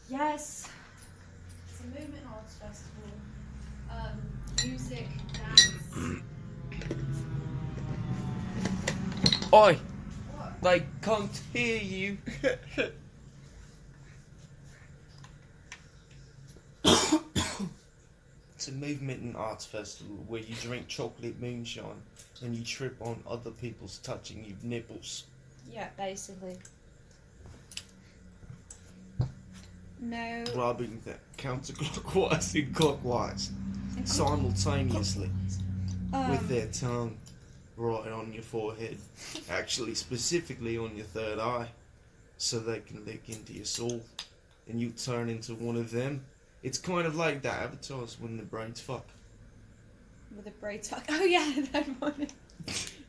Yes. It's a movement arts festival. Music, dance. Oi! What? They can't hear you. It's a movement and arts festival where you drink chocolate moonshine and you trip on other people's touching your nipples. Yeah, basically. No. Rubbing that counterclockwise and clockwise simultaneously with their tongue right on your forehead. Actually, specifically on your third eye, so they can lick into your soul and you turn into one of them. It's kind of like that avatars when the braids fuck. With the braids fuck. Oh yeah, that one.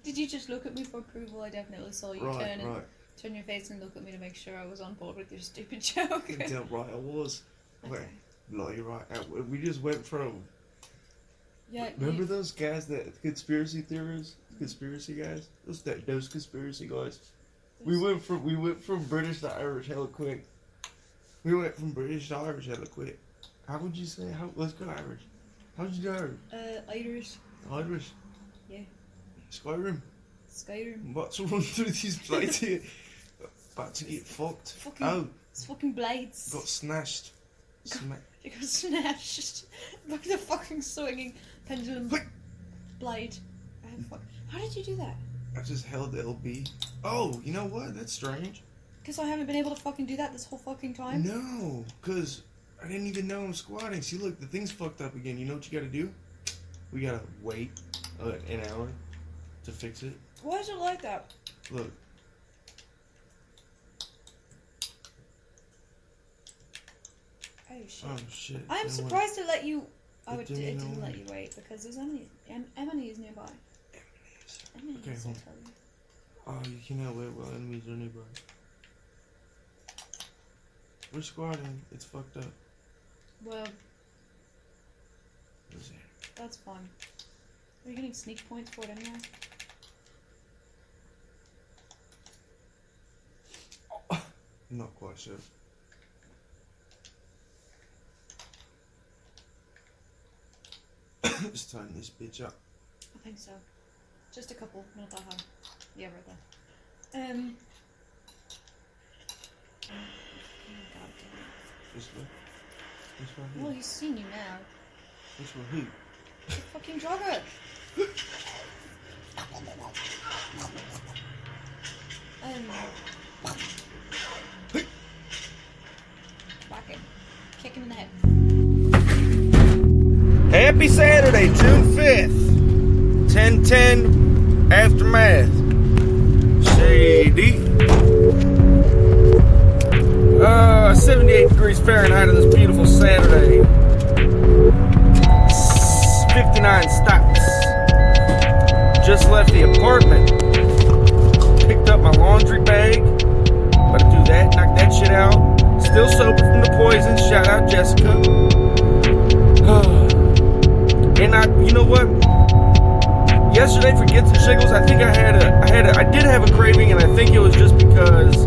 Did you just look at me for approval? I definitely saw you turn your face and look at me to make sure I was on board with your stupid joke. Damn right I was. Okay. No, you're right. We just went from... Yeah. Remember those guys, that conspiracy theorists? Conspiracy guys? Those conspiracy guys? We went from British to Irish hella quick. We went from British to Irish hella quick. How would you say? Let's go Irish. How'd you do Irish? Irish. Irish? Yeah. Skyrim? Skyrim. What's run through these plates here? About to get fucked. It's fucking blades. Got snatched. You got snatched. Like the fucking swinging pendulum blade. Oh, fuck. How did you do that? I just held LB. Oh, you know what? That's strange. Because I haven't been able to fucking do that this whole fucking time? No, because I didn't even know I'm squatting. See, look, the thing's fucked up again. You know what you gotta do? We gotta wait an hour to fix it. Why is it like that? Look. Oh shit. Oh shit. I'm surprised it let you... Oh, it didn't let you wait because there's Emily is nearby. Emily Okay, is hold on. Oh, you cannot wait while enemies are nearby. We're squatting. It's fucked up. Well, What is it? that's fine. Are you getting sneak points for it anyway? I'm not quite sure. Just turn this bitch up. I think so. Just a couple, not that high. Yeah, right there. God damn it. This way. This right here. Well, he's seen you now. This one who? The fucking jogger. Whack him. Kick him in the head. Happy Saturday, June 5th. 10:10 Aftermath. Shady. 78 degrees Fahrenheit on this beautiful Saturday. 59 stops. Just left the apartment. Picked up my laundry bag. About to do that, knock that shit out. Still sober from the poison. Shout out Jessica. And you know what? Yesterday for Gets and Shiggles, I think I did have a craving, and I think it was just because,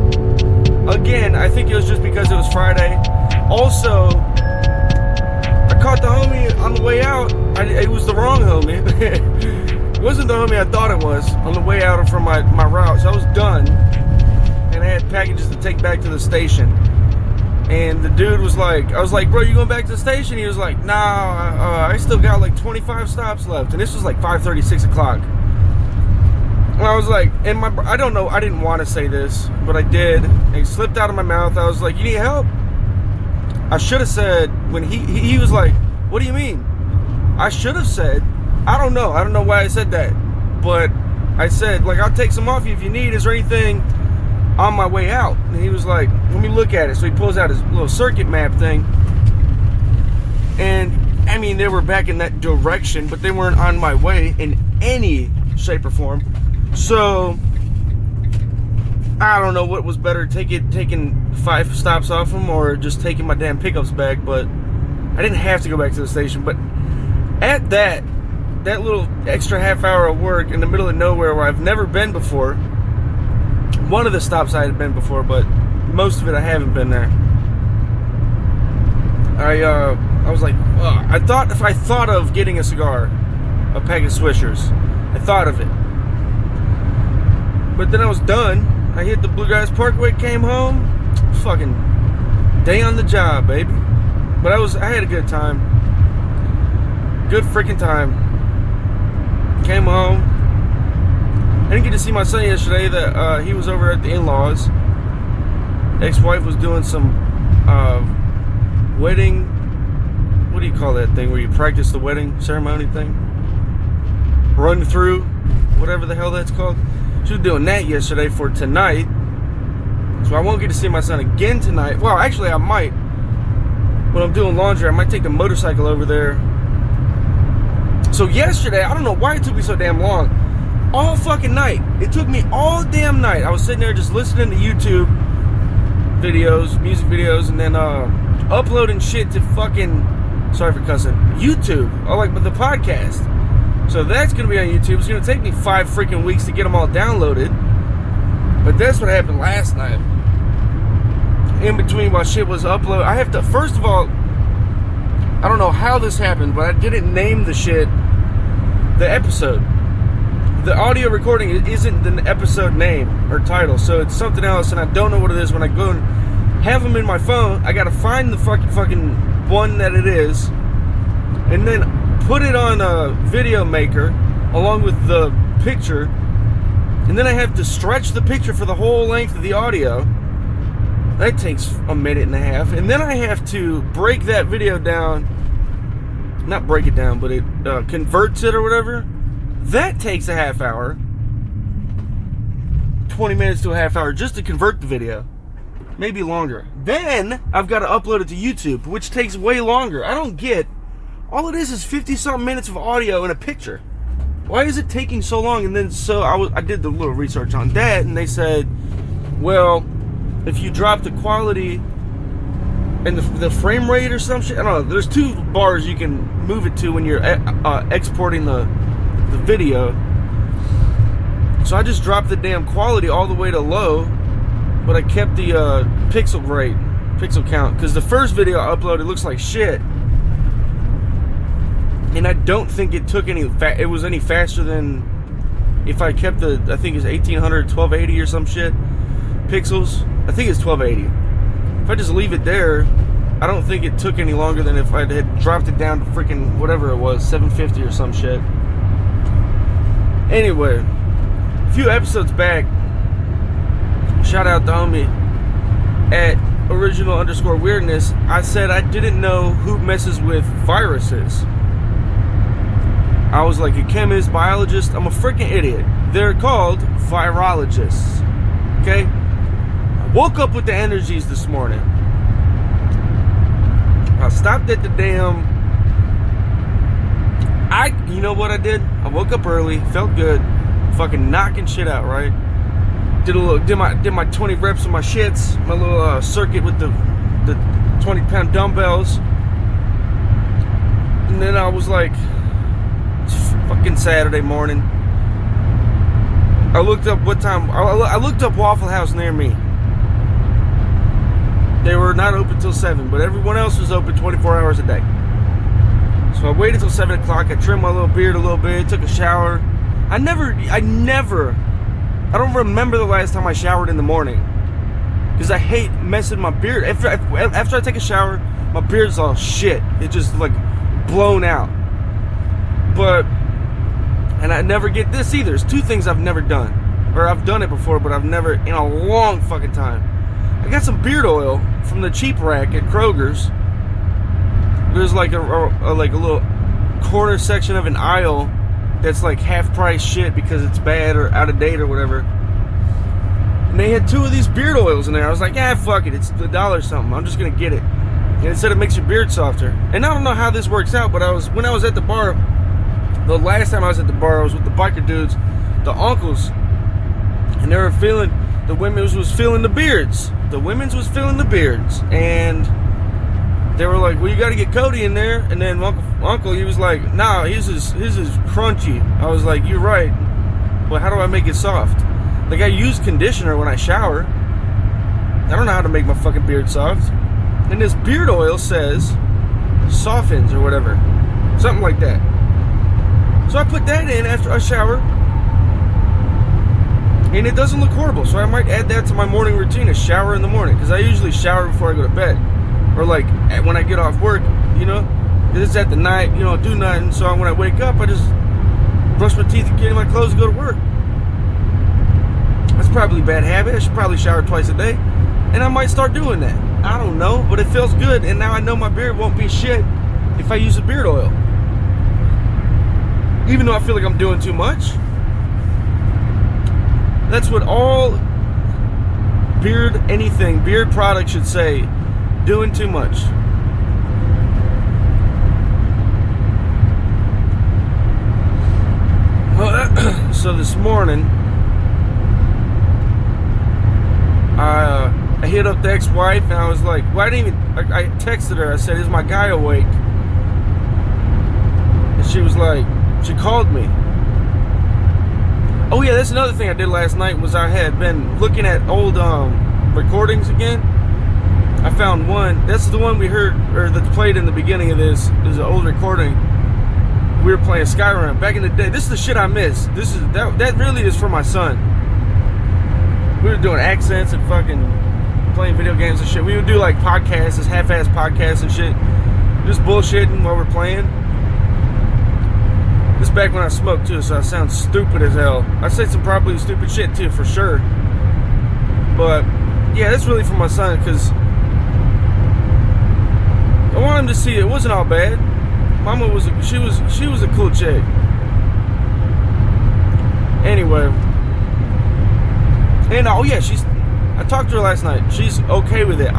again, it was Friday. Also, I caught the homie on the way out. It was the wrong homie. It wasn't the homie I thought it was on the way out from my route. So I was done, and I had packages to take back to the station. And the dude was like, I was like, bro, you going back to the station? He was like, nah, I still got like 25 stops left. And this was like 5:30, 6 o'clock. And I was like, I don't know, I didn't want to say this, but I did. And it slipped out of my mouth. I was like, you need help? I should have said, when he was like, what do you mean? I should have said, I don't know why I said that. But I said, like, I'll take some off you if you need. Is there anything on my way out? And he was like, let me look at it. So he pulls out his little circuit map thing, and I mean, they were back in that direction, but they weren't on my way in any shape or form. So I don't know what was better, taking 5 stops off him or just taking my damn pickups back. But I didn't have to go back to the station. But at that little extra half hour of work in the middle of nowhere where I've never been before, one of the stops I had been before, but most of it I haven't been there. I was like, I thought of getting a cigar, a pack of Swishers. I thought of it. But then I was done. I hit the Bluegrass Parkway, came home. Fucking day on the job, baby. But I had a good time. Good freaking time. Came home. I didn't get to see my son yesterday. That he was over at the in-laws. Ex-wife was doing some wedding. What do you call that thing where you practice the wedding ceremony thing? Run through, whatever the hell that's called. She was doing that yesterday for tonight. So I won't get to see my son again tonight. Well, actually I might. When I'm doing laundry, I might take the motorcycle over there. So yesterday, I don't know why it took me so damn long. All fucking night. It took me all damn night. I was sitting there just listening to YouTube videos, music videos, and then uploading shit to fucking, sorry for cussing, YouTube. Oh, like the podcast. So that's going to be on YouTube. It's going to take me 5 freaking weeks to get them all downloaded. But that's what happened last night. In between while shit was uploaded, I have to, first of all, I don't know how this happened, but I didn't name the shit, the episode. The audio recording isn't the episode name or title, so it's something else, and I don't know what it is. When I go and have them in my phone, I gotta find the fucking one that it is, and then put it on a video maker along with the picture, and then I have to stretch the picture for the whole length of the audio. That takes a minute and a half, and then I have to break that video down. Not break it down, but it converts it or whatever. That takes a half hour, 20 minutes to a half hour just to convert the video, maybe longer. Then I've got to upload it to YouTube, which takes way longer. I don't get, all it is 50-something minutes of audio and a picture. Why is it taking so long? And then so I did the little research on that, and they said, well, if you drop the quality and the frame rate or some shit, I don't know. There's 2 bars you can move it to when you're exporting the video. So I just dropped the damn quality all the way to low, but I kept the pixel count, because the first video I uploaded looks like shit, and I don't think it took it was any faster than if I kept the, I think it's 1800 1280 or some shit pixels. I think it's 1280. If I just leave it there, I don't think it took any longer than if I had dropped it down to freaking whatever it was, 750 or some shit. Anyway, a few episodes back, shout out to homie at original_weirdness, I said I didn't know who messes with viruses. I was like a chemist, biologist. I'm a freaking idiot. They're called virologists. Okay? I woke up with the energies this morning. I stopped at the damn... You know what I did? I woke up early, felt good, fucking knocking shit out, right? Did my 20 reps of my shits, my little circuit with the 20-pound dumbbells, and then I was like, it's fucking Saturday morning. I looked up what time. I looked up Waffle House near me. They were not open till 7, but everyone else was open 24 hours a day. So I waited till 7 o'clock. I trimmed my little beard a little bit, took a shower. I don't remember the last time I showered in the morning, because I hate messing my beard. After I take a shower, my beard's all shit. It's just like blown out. And I never get this either. There's 2 things I've never done. Or I've done it before, but I've never in a long fucking time. I got some beard oil from the cheap rack at Kroger's. There's like a little corner section of an aisle that's like half price shit because it's bad or out of date or whatever. And they had 2 of these beard oils in there. I was like, fuck it, it's $1 something. I'm just gonna get it. And it said it makes your beard softer. And I don't know how this works out, but when I was at the bar, the last time I was at the bar, I was with the biker dudes, the uncles, and they were feeling, the women's was feeling the beards. The women's was feeling the beards, and they were like, well, you got to get Cody in there. And then Uncle, he was like, nah, his is crunchy. I was like, you're right. Well, how do I make it soft? Like, I use conditioner when I shower. I don't know how to make my fucking beard soft. And this beard oil says softens or whatever. Something like that. So I put that in after a shower. And it doesn't look horrible. So I might add that to my morning routine, a shower in the morning. Because I usually shower before I go to bed. Or like when I get off work, you know. Because it's at the night, you know, do nothing. So when I wake up, I just brush my teeth and get in my clothes and go to work. That's probably a bad habit. I should probably shower twice a day. And I might start doing that. I don't know, but it feels good. And now I know my beard won't be shit if I use a beard oil. Even though I feel like I'm doing too much. That's what all beard products should say. Doing too much. So this morning, I hit up the ex-wife and I was like, well, I texted her. I said, is my guy awake? And she was like, she called me. Oh yeah, that's another thing I did last night was I had been looking at old recordings again. I found one. That's the one we heard, or that's played in the beginning of this. Is an old recording. We were playing Skyrim back in the day. This is the shit I miss. That really is for my son. We were doing accents and fucking playing video games and shit. We would do like podcasts, this half-ass podcasts and shit. Just bullshitting while we're playing. This is back when I smoked too, so I sound stupid as hell. I say some probably stupid shit too, for sure. But yeah, that's really for my son because I want him to see it wasn't all bad. Mama was she was a cool chick. Anyway, and oh yeah, I talked to her last night. She's okay with it.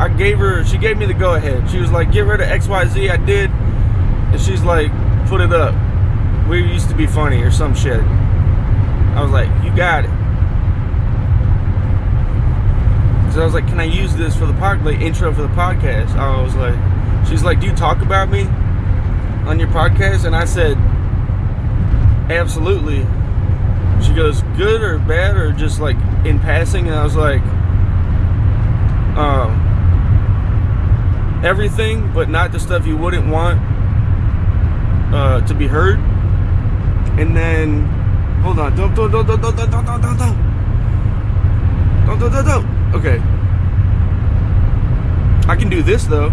She gave me the go ahead. She was like, get rid of XYZ. I did, and she's like, put it up. We used to be funny or some shit. I was like, you got it. So I was like, can I use this for the intro for the podcast? I was like, she's like, do you talk about me on your podcast? And I said, absolutely. She goes, good or bad or just like in passing? And I was like, everything, but not the stuff you wouldn't want to be heard. And then, hold on, don't. Okay. I can do this though.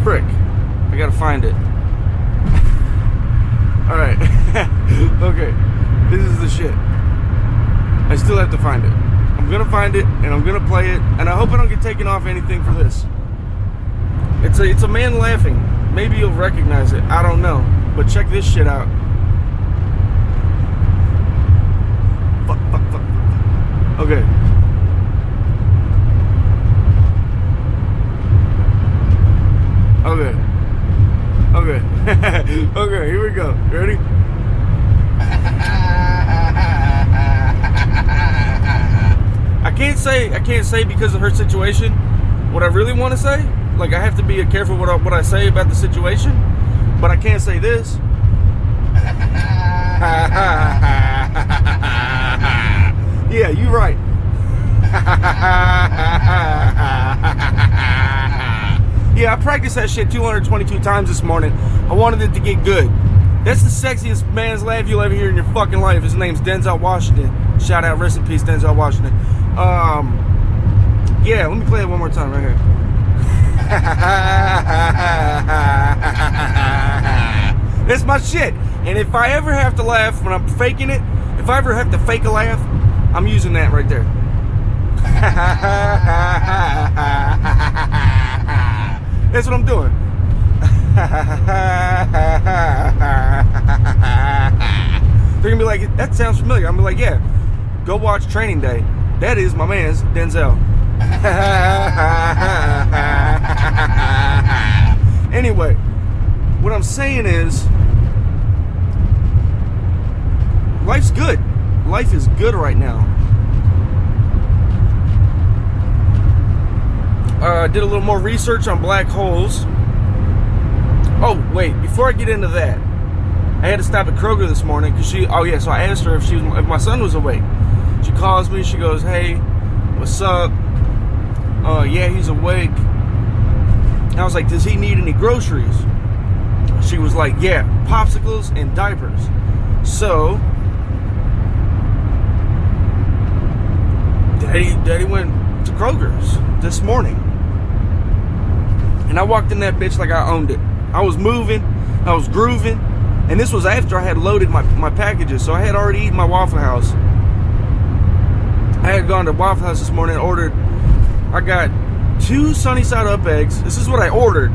Frick. I gotta find it. Alright. Okay. This is the shit. I still have to find it. I'm gonna find it and I'm gonna play it. And I hope I don't get taken off anything for this. It's a man laughing. Maybe you'll recognize it. I don't know. But check this shit out. Fuck. Okay. Okay, here we go. You ready? I can't say because of her situation what I really want to say. Like, I have to be careful what I say about the situation. But I can't say this. Yeah, you're right. Yeah, I practiced that shit 222 times this morning. I wanted it to get good. That's the sexiest man's laugh you'll ever hear in your fucking life. His name's Denzel Washington. Shout out, rest in peace, Denzel Washington. Yeah, let me play it one more time right here. That's my shit. And if I ever have to laugh when I'm faking it, if I ever have to fake a laugh, I'm using that right there. That's what I'm doing. They're gonna be like, that sounds familiar. I'm gonna be like, yeah, go watch Training Day. That is my man's Denzel. Anyway, what I'm saying is, life's good. Life is good right now. I did a little more research on black holes. Oh, wait, before I get into that, I had to stop at Kroger this morning because so I asked her if my son was awake. She calls me, she goes, hey, what's up? Yeah, he's awake. I was like, does he need any groceries? She was like, yeah, popsicles and diapers. So Daddy went to Kroger's this morning. And I walked in that bitch like I owned it. I was moving, I was grooving, and this was after I had loaded my packages, so I had already eaten my Waffle House. I had gone to Waffle House this morning and ordered, I got 2 sunny side up eggs. This is what I ordered.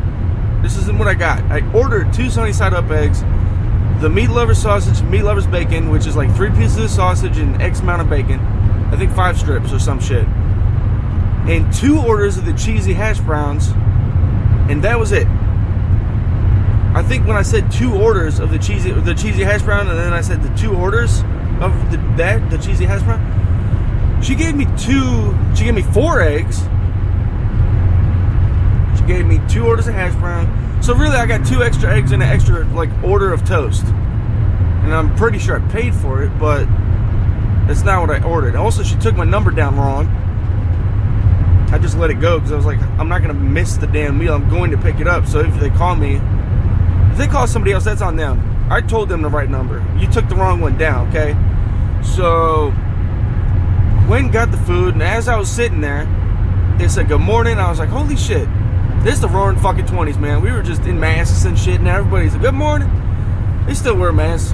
This isn't what I got. I ordered 2 sunny side up eggs, the meat lover sausage, meat lover's bacon, which is like 3 pieces of sausage and X amount of bacon. I think 5 strips or some shit. And 2 orders of the cheesy hash browns, and that was it. I think when I said 2 orders of the cheesy hash brown, and then I said the 2 orders of the cheesy hash brown, she gave me 4 eggs. She gave me 2 orders of hash brown. So really, I got 2 extra eggs and an extra like order of toast. And I'm pretty sure I paid for it, but that's not what I ordered. Also, she took my number down wrong. I just let it go because I was like, I'm not gonna miss the damn meal. I'm going to pick it up. So if they call somebody else, that's on them. I told them the right number. You took the wrong one down, okay? So went and got the food, and as I was sitting there, they said good morning. I was like, holy shit, this is the roaring fucking 20s, man. We were just in masks and shit, and everybody's like, good morning. They still wear masks,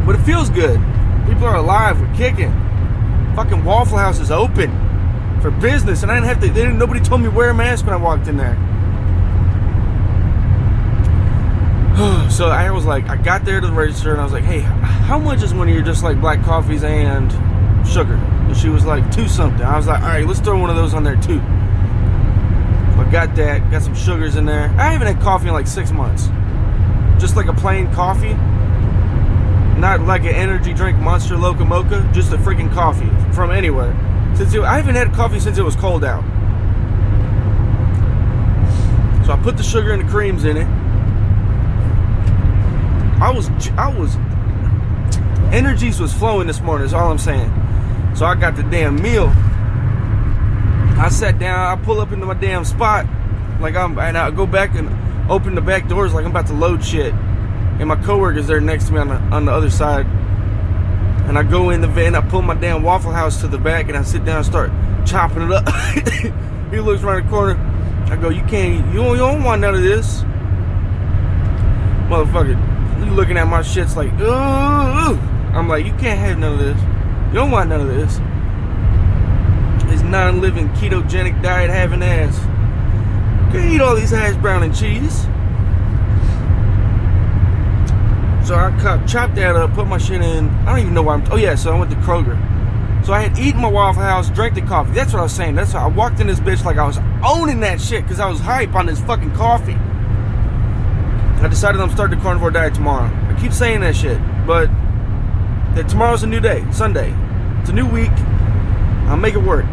but it feels good. People are alive. We're kicking. Fucking Waffle House is open for business, and I didn't have to. Nobody told me to wear a mask when I walked in there. So I was like, I got there to the register, and I was like, hey, how much is one of your just like black coffees and sugar? And she was like, 2 something. I was like, all right, let's throw one of those on there too. So I got that, got some sugars in there. I haven't had coffee in like 6 months. Just like a plain coffee. Not like an energy drink, Monster Loco Mocha, just a freaking coffee from anywhere. I haven't had coffee since it was cold out. So I put the sugar and the creams in it. Energies was flowing this morning, is all I'm saying. So I got the damn meal. I sat down, I pull up into my damn spot, and I go back and open the back doors like I'm about to load shit. And my coworker's there next to me on the other side. And I go in the van, I pull my damn Waffle House to the back, and I sit down and start chopping it up. He looks around the corner. I go, you don't want none of this. Motherfucker, you looking at my shit's like, ooh. I'm like, you can't have none of this. You don't want none of this. This non-living ketogenic diet having ass. You can't eat all these hash brown and cheese. So I chopped that up, put my shit in. I don't even know why so I went to Kroger. So I had eaten my Waffle House, drank the coffee. That's what I was saying. That's why I walked in this bitch like I was owning that shit, because I was hype on this fucking coffee. I decided I'm starting the carnivore diet tomorrow. I keep saying that shit, but tomorrow's a new day, Sunday. It's a new week. I'll make it work.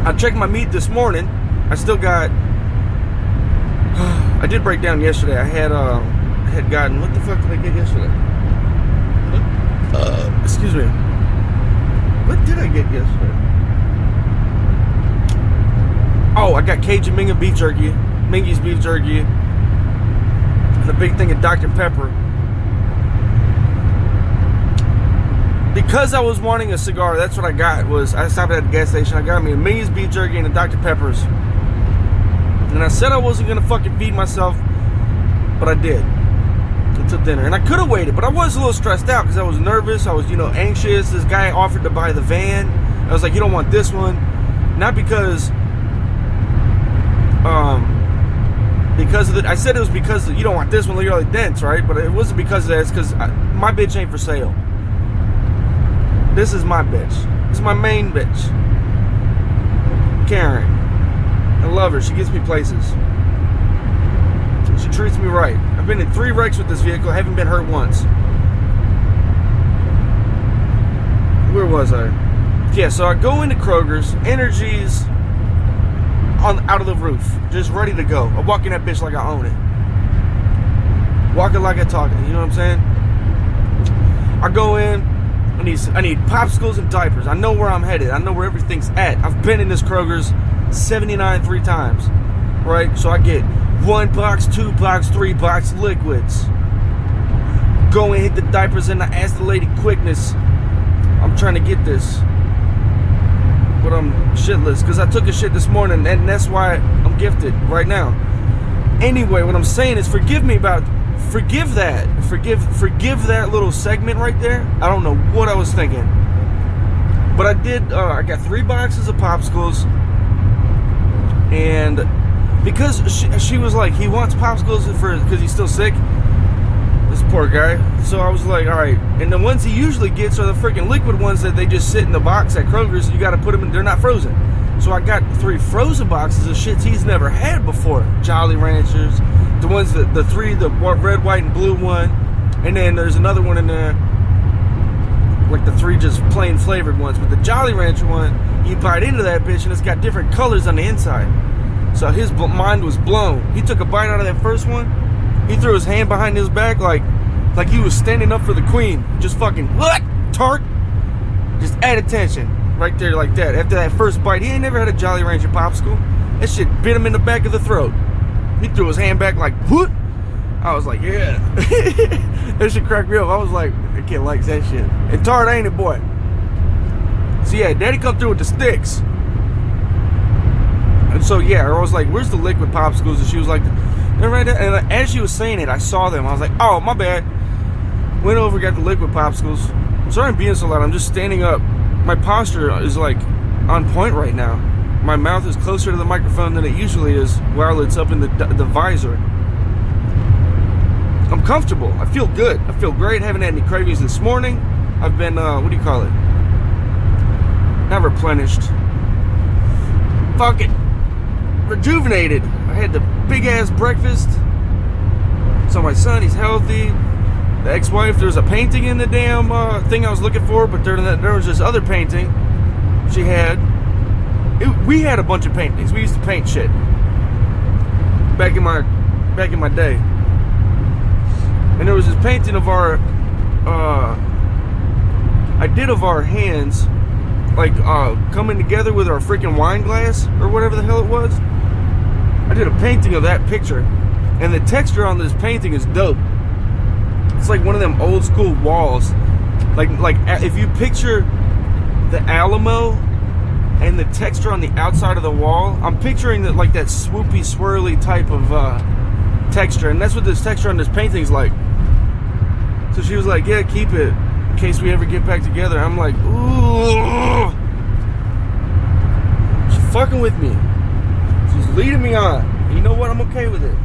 I checked my meat this morning. I still got... I did break down yesterday. I had gotten... What the fuck did I get yesterday? Excuse me. What did I get yesterday? Oh, I got Cajun Minga beef jerky. Mingy's beef jerky. And a big thing of Dr. Pepper. Because I was wanting a cigar, that's what I got. I stopped at the gas station. I got me a Mingy's beef jerky and a Dr. Pepper's. And I said I wasn't going to fucking feed myself, but I did. Until dinner. And I could have waited, but I was a little stressed out because I was nervous. I was, anxious. This guy offered to buy the van. I was like, you don't want this one. Not because of I said it was because you don't want this one, look at all the dents, right? But it wasn't because of that. It's because my bitch ain't for sale. This is my bitch. This is my main bitch. Karen. I love her. She gets me places. She treats me right. I've been in 3 wrecks with this vehicle. I haven't been hurt once. Where was I? Yeah, so I go into Kroger's. Energies out of the roof. Just ready to go. I walk in that bitch like I own it. Walk it like I talk it. You know what I'm saying? I go in. I need popsicles and diapers. I know where I'm headed. I know where everything's at. I've been in this Kroger's 79 3 times. right? So I get 1 box, 2 box, 3 box liquids. Go and hit the diapers and I ask the lady quickness. I'm trying to get this, but I'm shitless because I took a shit this morning, and that's why I'm gifted right now. Anyway, what I'm saying is forgive that little segment right there. I don't know what I was thinking, but I did. I got 3 boxes of popsicles, and because she was like, he wants popsicles because he's still sick. This poor guy. So I was like, all right. And the ones he usually gets are the freaking liquid ones that they just sit in the box at Kroger's. So you got to put them in. They're not frozen. So I got 3 frozen boxes of shits he's never had before. Jolly Ranchers, the ones that the 3, the red, white, and blue one, and then there's another one in there, like the 3 just plain flavored ones. But the Jolly Rancher one, you bite into that bitch and it's got different colors on the inside. So his mind was blown. He took a bite out of that first one. He threw his hand behind his back like he was standing up for the queen. Just fucking, what? Tart? Just add attention. Right there like that. After that first bite, he ain't never had a Jolly Rancher popsicle. That shit bit him in the back of the throat. He threw his hand back like, what? I was like, yeah. That shit cracked me up. I was like, I can't like that shit. And Tart, ain't it, boy? So yeah, Daddy come through with the sticks. And so yeah, I was like, where's the liquid popsicles? And she was like, they're right there. And as she was saying it, I saw them. I was like, oh, my bad. Went over, got the liquid popsicles. I'm sorry I'm being so loud. I'm just standing up. My posture is like on point right now. My mouth is closer to the microphone than it usually is while it's up in the visor. I'm comfortable. I feel good. I feel great. Haven't had any cravings this morning. I've been, what do you call it? Not replenished. Fuck it. Rejuvenated. I had the big ass breakfast. So my son, he's healthy. The ex-wife, there's a painting in the damn thing I was looking for, but there was this other painting she had. We had a bunch of paintings. We used to paint shit back in my day. And there was this painting of our of our hands like coming together with our freaking wine glass or whatever the hell it was. I did a painting of that picture, and the texture on this painting is dope. It's like one of them old school walls, like if you picture the Alamo and the texture on the outside of the wall. I'm picturing that, like that swoopy, swirly type of texture, and that's what this texture on this painting is like. So she was like, "Yeah, keep it in case we ever get back together." I'm like, "Ooh." She's fucking with me. She's leading me on. And you know what? I'm okay with it.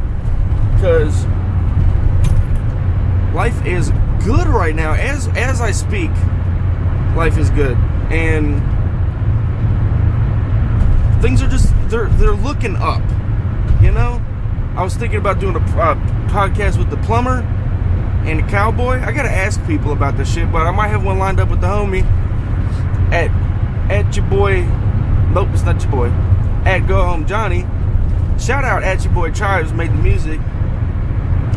Because life is good right now. As I speak, life is good. And things are just, they're looking up. You know? I was thinking about doing a podcast with the plumber and the cowboy. I gotta ask people about this shit, but I might have one lined up with the homie at your boy. Nope, it's not your boy. At Go Home Johnny. Shout out at your boy Chives, made the music.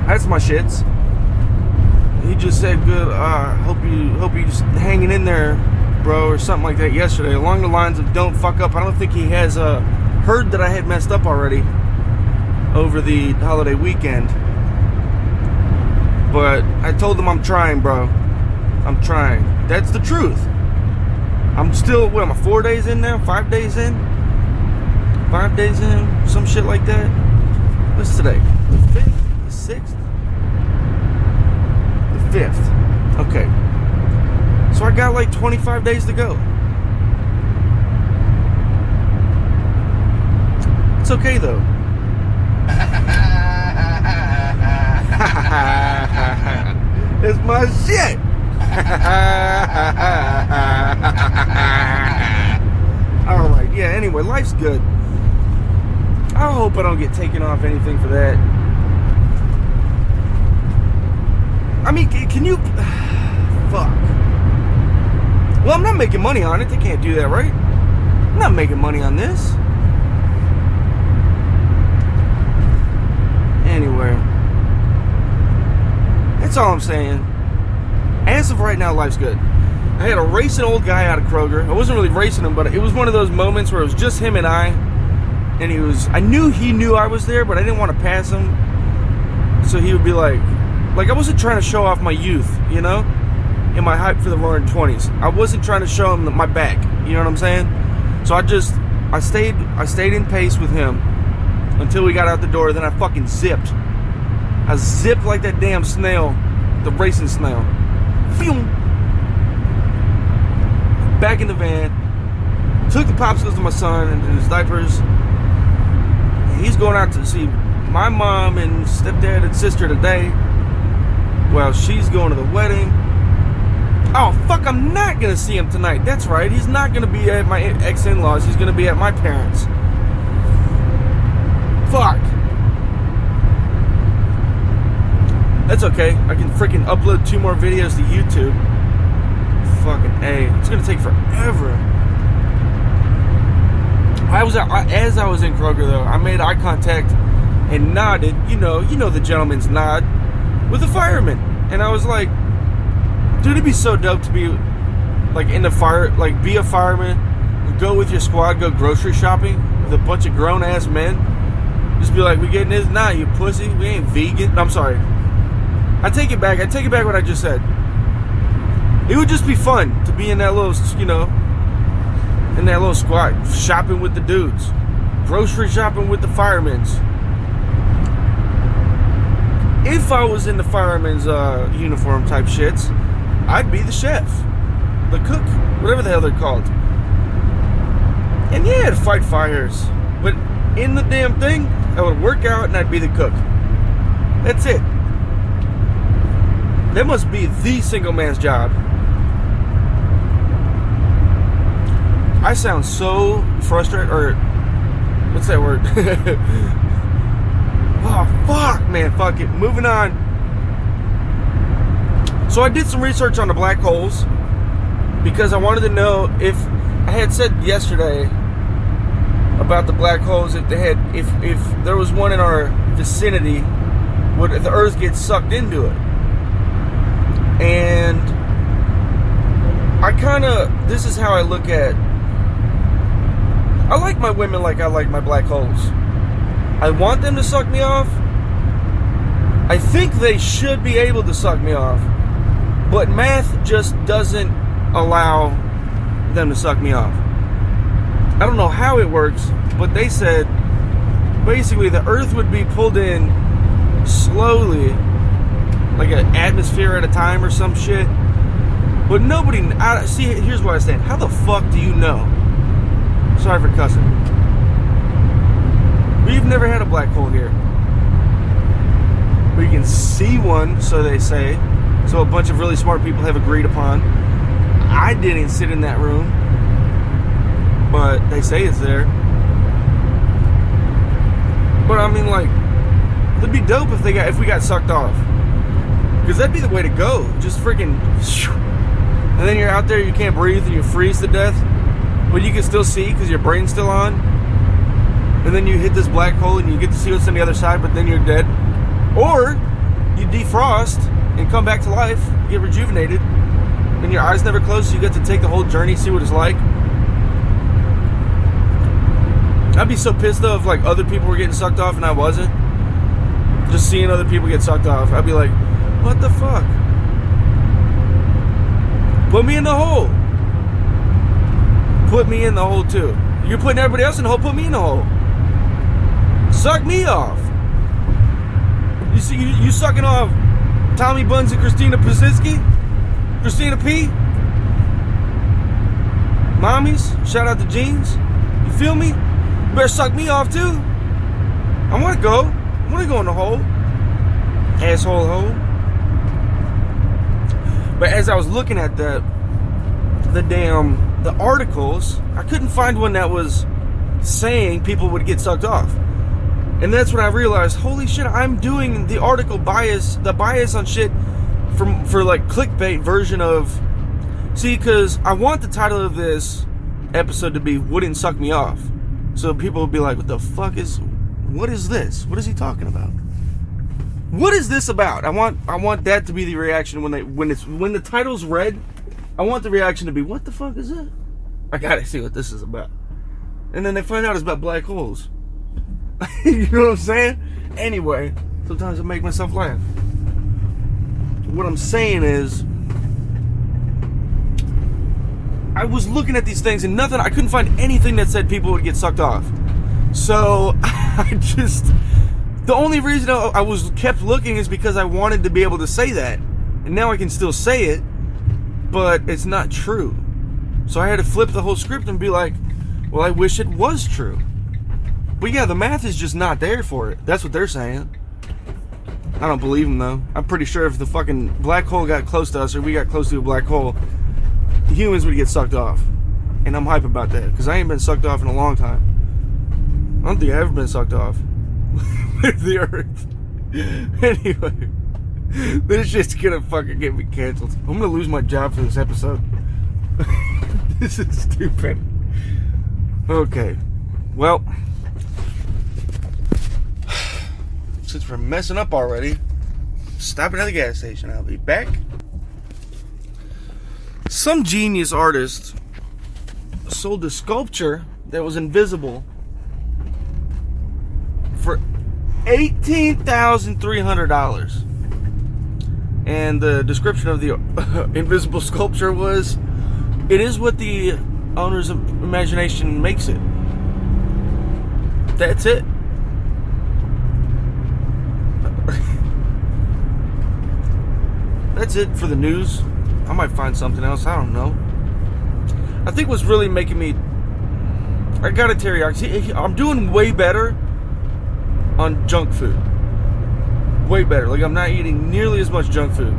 That's my shits. He just said, "Good. Hope you just hanging in there, bro," or something like that yesterday, along the lines of "Don't fuck up." I don't think he has heard that I had messed up already over the holiday weekend. But I told him I'm trying, bro. I'm trying. That's the truth. I'm still, what am I, 4 days in now? 5 days in? 5 days in? Some shit like that. What's today? The 5th? The 6th? The 5th. Okay. So I got like 25 days to go. It's okay though. It's my shit. Alright, yeah, anyway, life's good. I hope I don't get taken off anything for that. I mean, can you... Fuck. Well, I'm not making money on it. They can't do that, right? I'm not making money on this. Anyway. That's all I'm saying. As of right now, life's good. I had to race an old guy out of Kroger. I wasn't really racing him, but it was one of those moments where it was just him and I. and I knew he knew I was there, but I didn't want to pass him. So he would be like I wasn't trying to show off my youth, you know, and my hype for the roaring 20s. I wasn't trying to show him my back, you know what I'm saying? So I stayed in pace with him until we got out the door. Then I fucking zipped. I zipped like that damn snail, the racing snail. Phew. Back in the van, took the popsicles to my son and his diapers. He's going out to see my mom and stepdad and sister today. Well, she's going to the wedding. Oh, fuck, I'm not going to see him tonight. That's right, he's not going to be at my ex-in-laws. He's going to be at my parents'. Fuck. That's okay. I can freaking upload 2 more videos to YouTube. Fucking A. It's going to take forever. As I was in Kroger, though, I made eye contact and nodded, you know the gentleman's nod, with a fireman. And I was like, dude, it'd be so dope to be, like, in the fire, like, be a fireman, go with your squad, go grocery shopping with a bunch of grown-ass men. Just be like, we getting this? Nah, you pussy, we ain't vegan. No, I'm sorry. I take it back what I just said. It would just be fun to be in that little, in that little squad, shopping with the dudes, grocery shopping with the firemen's. If I was in the fireman's uniform type shits, I'd be the chef, the cook, whatever the hell they're called. And yeah, I'd fight fires, but in the damn thing, I would work out and I'd be the cook. That's it. That must be the single man's job. I sound so frustrated, or what's that word? Oh, fuck, man, fuck it. Moving on. So I did some research on the black holes because I wanted to know if I had said yesterday about the black holes, if there was one in our vicinity, would the Earth get sucked into it? And this is how I look at, I like my women like I like my black holes. I want them to suck me off. I think they should be able to suck me off. But math just doesn't allow them to suck me off. I don't know how it works, but they said basically the Earth would be pulled in slowly, like an atmosphere at a time or some shit. But see, here's what I stand. How the fuck do you know? Sorry for cussing. We've never had a black hole here. We can see one, so they say. So a bunch of really smart people have agreed upon. I didn't sit in that room, but they say it's there. But I mean, like, it'd be dope if we got sucked off, because that'd be the way to go. Just freaking, and then you're out there, you can't breathe, and you freeze to death, but you can still see because your brain's still on. And then you hit this black hole and you get to see what's on the other side, but then you're dead. Or you defrost and come back to life, get rejuvenated, and your eyes never close, so you get to take the whole journey, see what it's like. I'd be so pissed though if like other people were getting sucked off and I wasn't. Just seeing other people get sucked off, I'd be like, what the fuck? Put me in the hole. Put me in the hole too. You're putting everybody else in the hole, put me in the hole. Suck me off. You see, you sucking off Tommy Buns and Christina Pazitsky? Christina P? Mommies? Shout out to Jeans. You feel me? You better suck me off too. I want to go. I want to go in the hole. Asshole hole. But as I was looking at the articles, I couldn't find one that was saying people would get sucked off. And that's when I realized, holy shit, I'm doing the article bias, the bias on shit for like clickbait version of, see, because I want the title of this episode to be "Wouldn't Suck Me Off," so people will be like, what is this? What is he talking about? What is this about? I want that to be the reaction when the title's read. I want the reaction to be, what the fuck is that? I gotta see what this is about. And then they find out it's about black holes. You know what I'm saying? Anyway, sometimes I make myself laugh. What I'm saying is, I was looking at these things and I couldn't find anything that said people would get sucked off. So, the only reason I was kept looking is because I wanted to be able to say that. And now I can still say it, but it's not true. So I had to flip the whole script and be like, well, I wish it was true. But yeah, the math is just not there for it. That's what they're saying. I don't believe them, though. I'm pretty sure if the fucking black hole got close to us, or we got close to a black hole, humans would get sucked off. And I'm hype about that, because I ain't been sucked off in a long time. I don't think I've ever been sucked off with the earth. Anyway, this shit's gonna fucking get me canceled. I'm gonna lose my job for this episode. This is stupid. Okay, well, since we're messing up already, stopping at the gas station. I'll be back. Some genius artist sold a sculpture that was invisible for $18,300. And the description of the invisible sculpture was, it is what the owner's imagination makes it. That's it. That's it for the news. I might find something else. I don't know. I think what's really making me... I got a teriyaki. I'm doing way better on junk food. Way better. Like, I'm not eating nearly as much junk food.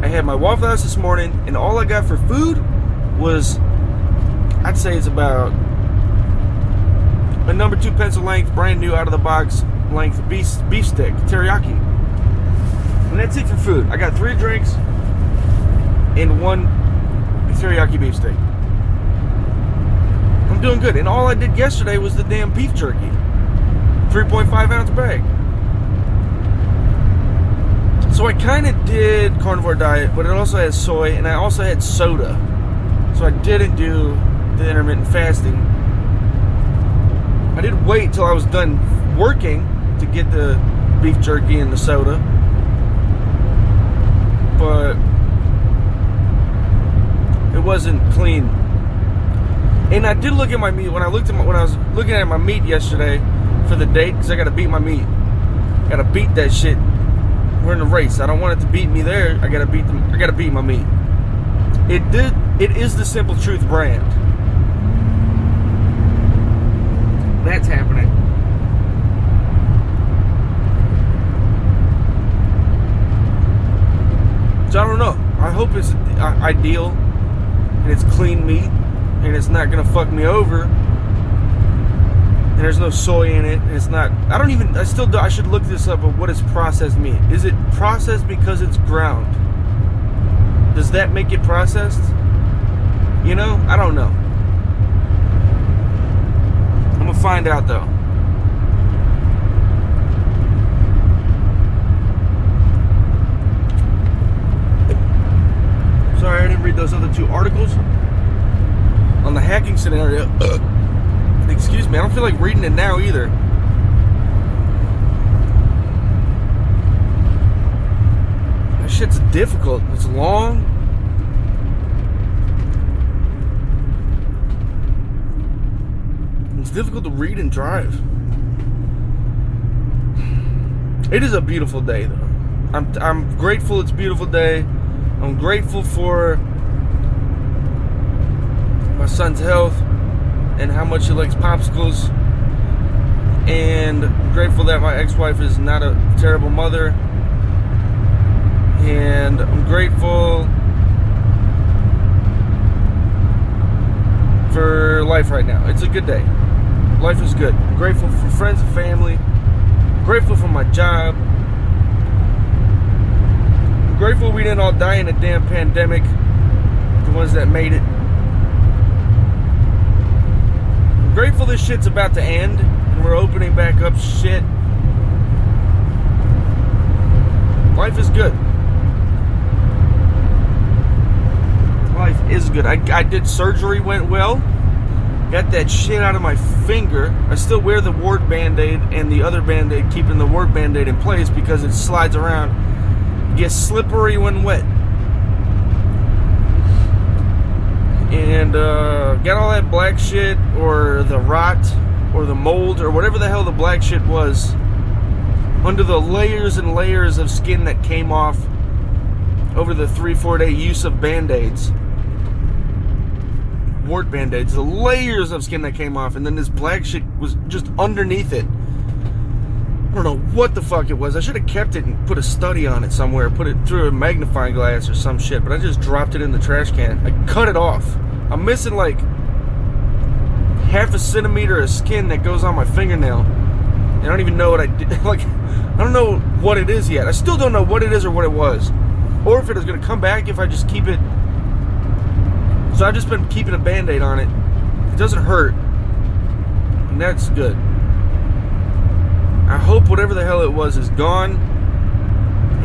I had my Waffle House this morning, and all I got for food was... I'd say it's about a number 2 pencil length, brand new, out of the box length beef stick, teriyaki. And that's it for food. I got 3 drinks and 1 teriyaki beef steak. I'm doing good. And all I did yesterday was the damn beef jerky. 3.5 ounce bag. So I kind of did carnivore diet, but it also has soy, and I also had soda. So I didn't do the intermittent fasting. I did wait till I was done working to get the beef jerky and the soda. But it wasn't clean. And I did look at my meat when I was looking at my meat yesterday for the date, because I gotta beat my meat. Gotta beat that shit. We're in a race. I don't want it to beat me there. I gotta beat my meat. It is the Simple Truth brand. That's happening. So I don't know. I hope it's ideal and it's clean meat and it's not gonna fuck me over. And there's no soy in it. And it's not. I should look this up. But what does processed mean? Is it processed because it's ground? Does that make it processed? You know, I don't know. I'm gonna find out though. Sorry, I didn't read those other 2 articles on the hacking scenario. Excuse me, I don't feel like reading it now either. That shit's difficult. It's long. It's difficult to read and drive. It is a beautiful day, though. I'm grateful it's a beautiful day. I'm grateful for my son's health and how much he likes popsicles. And I'm grateful that my ex-wife is not a terrible mother. And I'm grateful for life right now. It's a good day. Life is good. I'm grateful for friends and family. I'm grateful for my job. I'm grateful we didn't all die in a damn pandemic. The ones that made it. I'm grateful this shit's about to end and we're opening back up shit. Life is good. Life is good. I did surgery, went well. got that shit out of my finger. I still wear the wart band-aid and the other band-aid, keeping the wart band-aid in place because it slides around. It gets slippery when wet. And got all that black shit, or the rot, or the mold, or whatever the hell the black shit was, under the layers and layers of skin that came off over the 3-4 day use of band-aids. Wart band-aids, the layers of skin that came off, and then this black shit was just underneath it. I don't know what the fuck it was. I should have kept it and put a study on it somewhere, put it through a magnifying glass or some shit, but I just dropped it in the trash can. I cut it off. I'm missing like half a centimeter of skin that goes on my fingernail. And I don't even know what I did. Like, I don't know what it is yet. I still don't know what it is or what it was, or if it is going to come back if I just keep it. So I've just been keeping a band-aid on it. It doesn't hurt, and that's good. I hope whatever the hell it was is gone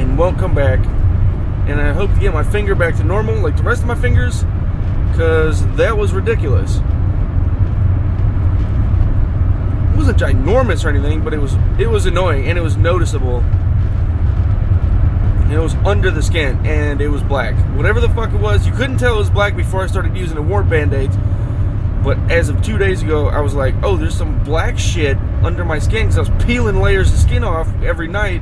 and won't come back. And I hope to get my finger back to normal like the rest of my fingers, because that was ridiculous. It wasn't ginormous or anything, but it was annoying, and it was noticeable. And it was under the skin, and it was black. Whatever the fuck it was, you couldn't tell it was black before I started using the wart band-aids. But as of 2 days ago, I was like, oh, there's some black shit under my skin, because I was peeling layers of skin off every night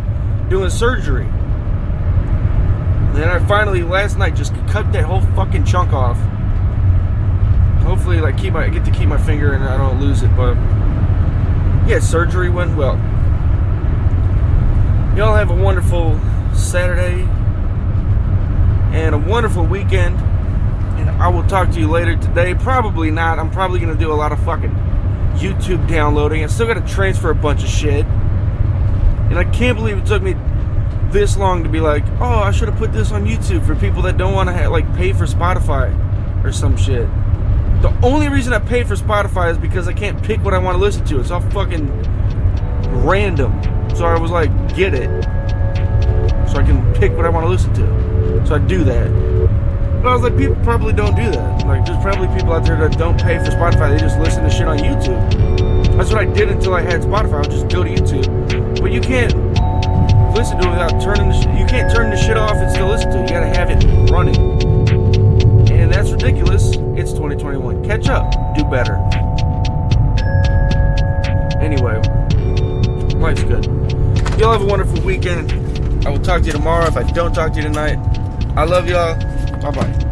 doing surgery. And then I finally, last night, just cut that whole fucking chunk off. Hopefully, like, I get to keep my finger and I don't lose it, but yeah, surgery went well. Y'all have a wonderful Saturday and a wonderful weekend. And I will talk to you later today. Probably not. I'm probably going to do a lot of fucking YouTube downloading. I still got to transfer a bunch of shit. And I can't believe it took me this long to be like, oh, I should have put this on YouTube for people that don't want to like pay for Spotify or some shit. The only reason I pay for Spotify is because I can't pick what I want to listen to. It's all fucking random. So I was like, get it. So I can pick what I want to listen to. So I do that. But I was like, people probably don't do that. Like, there's probably people out there that don't pay for Spotify. They just listen to shit on YouTube. That's what I did until I had Spotify. I would just go to YouTube. But you can't listen to it without turning the shit. You can't turn the shit off and still listen to it. You gotta have it running. And that's ridiculous. It's 2021. Catch up. Do better. Anyway, life's good. Y'all have a wonderful weekend. I will talk to you tomorrow if I don't talk to you tonight. I love y'all. Bye-bye.